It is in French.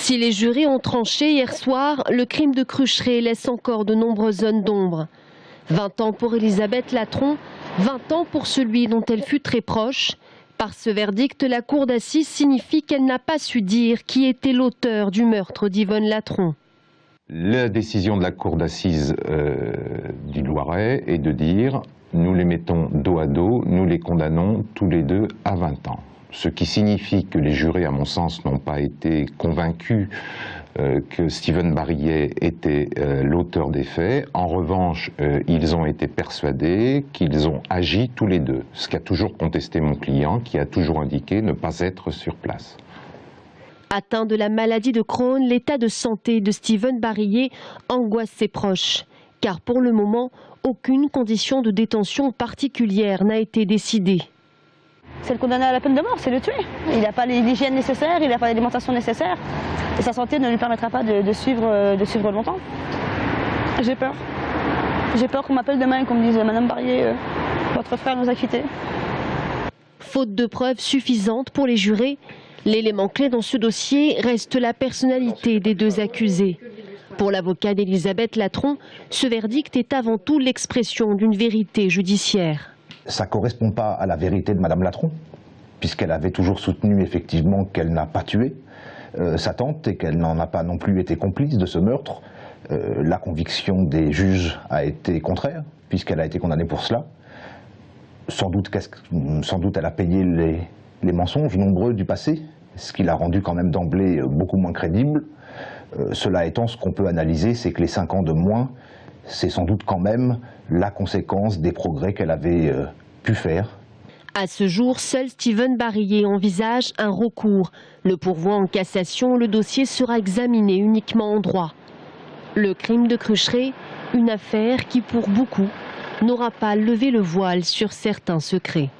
Si les jurés ont tranché hier soir, le crime de Crucheret laisse encore de nombreuses zones d'ombre. 20 ans pour Elisabeth Latron, 20 ans pour celui dont elle fut très proche. Par ce verdict, la cour d'assises signifie qu'elle n'a pas su dire qui était l'auteur du meurtre d'Yvonne Latron. La décision de la cour d'assises du Loiret est de dire « nous les mettons dos à dos, nous les condamnons tous les deux à 20 ans ». Ce qui signifie que les jurés, à mon sens, n'ont pas été convaincus que Steven Barillet était l'auteur des faits. En revanche, ils ont été persuadés qu'ils ont agi tous les deux, ce qu'a toujours contesté mon client, qui a toujours indiqué ne pas être sur place. Atteint de la maladie de Crohn, l'état de santé de Steven Barillet angoisse ses proches. Car pour le moment, aucune condition de détention particulière n'a été décidée. C'est le condamné à la peine de mort, c'est le tuer. Il n'a pas l'hygiène nécessaire, il n'a pas l'alimentation nécessaire. Et sa santé ne lui permettra pas de suivre longtemps. J'ai peur. J'ai peur qu'on m'appelle demain et qu'on me dise « Madame Barillet, votre frère nous a quittés ». Faute de preuves suffisantes pour les jurés, l'élément clé dans ce dossier reste la personnalité des deux accusés. Pour l'avocat d'Elisabeth Latron, ce verdict est avant tout l'expression d'une vérité judiciaire. Ça ne correspond pas à la vérité de Madame Latron, puisqu'elle avait toujours soutenu effectivement qu'elle n'a pas tué sa tante et qu'elle n'en a pas non plus été complice de ce meurtre. La conviction des juges a été contraire, puisqu'elle a été condamnée pour cela. Sans doute elle a payé les mensonges nombreux du passé, ce qui l'a rendu quand même d'emblée beaucoup moins crédible. Cela étant, ce qu'on peut analyser, c'est que les 5 ans de moins, c'est sans doute quand même la conséquence des progrès qu'elle avait pu faire. À ce jour, seul Steven Barillet envisage un recours. Le pourvoi en cassation, le dossier sera examiné uniquement en droit. Le crime de Crucheret, une affaire qui pour beaucoup n'aura pas levé le voile sur certains secrets.